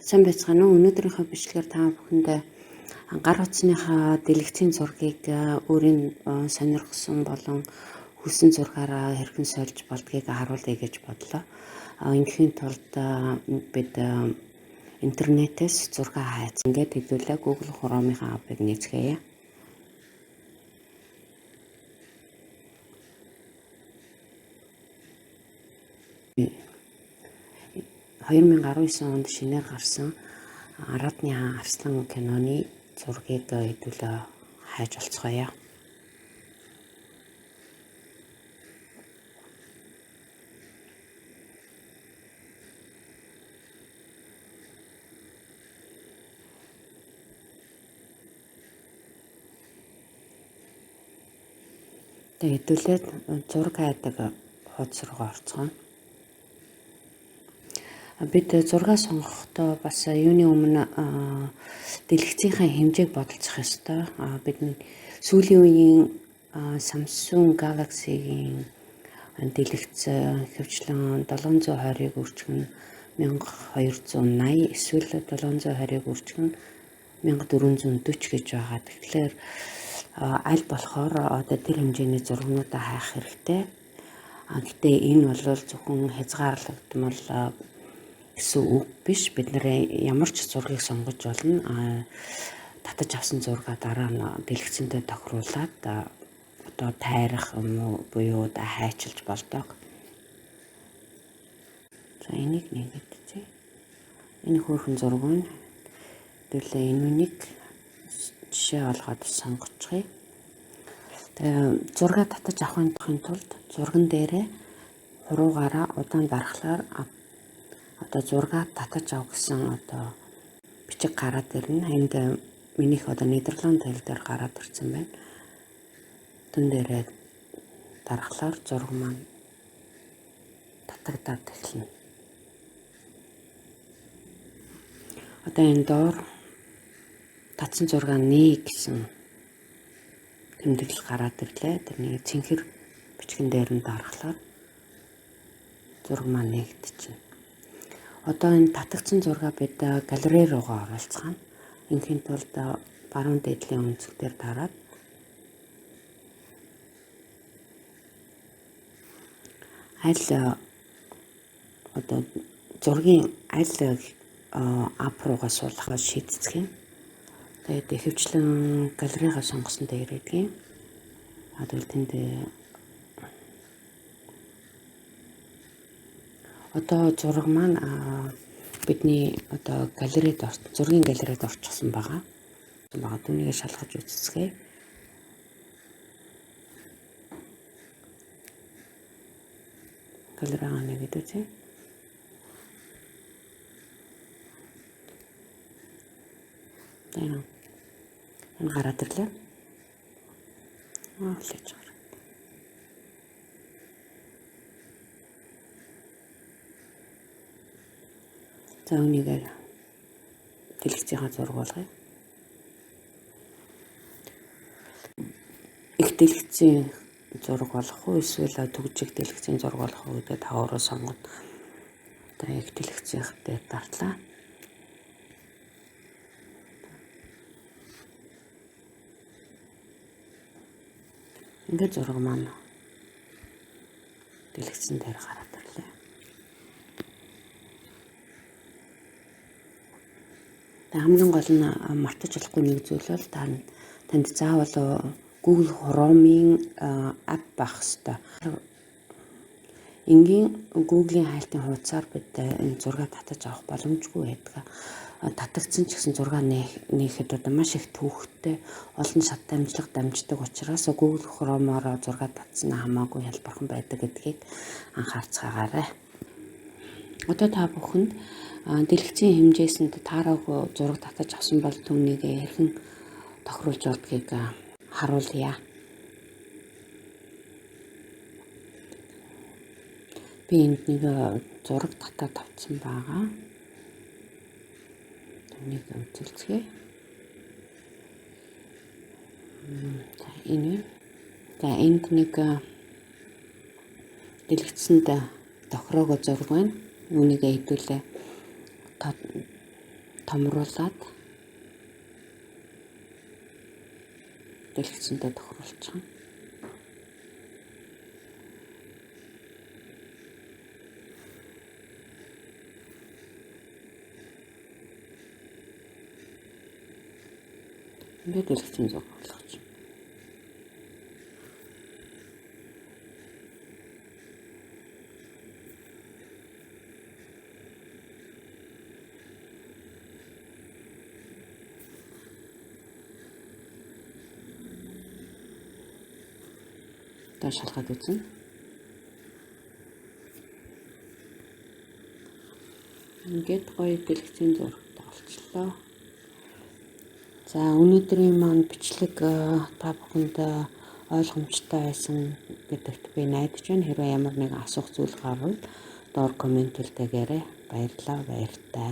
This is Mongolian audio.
Сайн байцгаана уу? Өнөөдрийнхөө бичлэгээр та бүхэндээ гар утасныхаа дэлгэцийн зургийг өөрийн сонирхсон болон хүссэн зургаараа хэрхэн сольж болдгийг харуулъя гэж бодлоо. Ингийн тулд бид интернетээс зураг хайц. Ингээд хэдүүлээ Google Chrome-ийн апыг нээцгээе. – 2019 онд шинээр гарсан Арадны хаан Арслан киноны зургийг хэдүүлээ хайж олцгоё. Тэгээд хэдүүлээд зураг хайдаг хуудас руу орцгоно. Бид зураг сонгохдоо бас юуны өмнө дэлгэцийнхээ хэмжээг бодолцох ёстой. Бид сүүлийн үеийн Samsung Galaxy-гийн дэлгэц хөвчлэн 720-ыг өрчгөн 1280 эсвэл 720-ыг өрчгөн 1440 гэж байгаа. Тэгэхээр аль болохоор одоо тэр хэмжээний зургуудаа хайх хэрэгтэй. Гэтэ энэ бол зөвхөн хязгаарлагдмал гэсэн үг биш. Бид нэр ямар ч зургийг сонгож болно. Татаж авсан зургаа дараа нь дэлгэцэндээ тохируулаад одоо тайрах буюу хайчилж болдог. За энийг нэгэд чи. Энэ хөөрхөн зураг нь хэдүүлээ энэ үнийг жишээ олгоод сонгочихъя. Тэгээ зургаа татаж авахын тулд зурган дээрээ хуруугаараа удаан дарахлаар одоо зургаа татаж ав гэсэн одоо бичиг гараад ирнэ. Энд минийх одоо Нидерланд хэл дээр гараад ирсэн байна. Тэн дээрээ дарахлаар зураг маань татагдаад эхэлнэ. Одоо энэ доор татсан зургаа нээ гэсэн тэмдэглэл гараад ирлээ. Тэрний цэнхэр бичгэн дээр нь дарахлаар зураг маань нээгдчихнэ. Одоо энэ татагдсан зургаа бид галерей руугаа оруулцгаана. Ингийн тулд баруун дээдлийн өнцөг дээр дараад аль одоо зургийн аль ап руугаа суулгахаа шийдцгээе. Тэгээд ихэвчлэн галерейгаа сонгосон дээр иргэе. Одоо тэнд одоо зураг маань бидний одоо галерейд зургийн галерейд орчихсон байгаа. Түүнийг шалгаж үзцгээе. Галерейгаа нэгэд үзье. Энэ гараад ирлээ. Лэж гараад. За үнийг дэлгэцийнхаа зураг болгоё. Их дэлгэцийн зураг болох уу эсвэл төгжиг дэлгэцийн зураг болох уу гэдэг таваараа сонгоод одоо их дэлгэцийнх дээр дартлаа. Ингээд зураг маань дэлгэцэн дээр гараад ирлээ. Хамгийн гол нь мартаж болохгүй нэг зүйл бол танд заавал Google Chrome-ийн ап байх ёстой. Энгийн Google-ийн хайлтын хуудасаар бид энэ зураг татаж авах боломжгүй байдаг. Татагдсан ч гэсэн зураг нээхэд одоо маш их түүхтэй олон шат дамжлага дамждаг учраас Google Chrome-оор зураг татсан хамаагүй хялбархан байдаг гэдгийг анхаарцгаагаарай. Одоо та бүхэнд дэлгэцийн хэмжээсэнд таараагүй зураг татаж авсан бол түүнийг хэрхэн тохируулж болдгийг харуулъя. Би энд нэг зураг татаад авсан байгаа. Түүнийг үзүүлцгээе. За энэ. За энд нэг дэлгэцэнд тохироогоо зураг байна. Үүнийг хэдүүлээ томруулаад дэлгэцэндээ тохируулчих. Ингээд дэлгэцэн зураг болгож. Даш шалгаад үзнэ. Ингээд гоё дэлгэцэн зурагтай болчихлоо. За өнөөдрийн маань бичлэг та бүхэнд ойлгомжтой байсан гэдэгт би найдаж байна. Хэрвээ ямар нэгэн асуух зүйл гарвал доор коммент үлдээгээрэй. Баярлалаа, баяртай.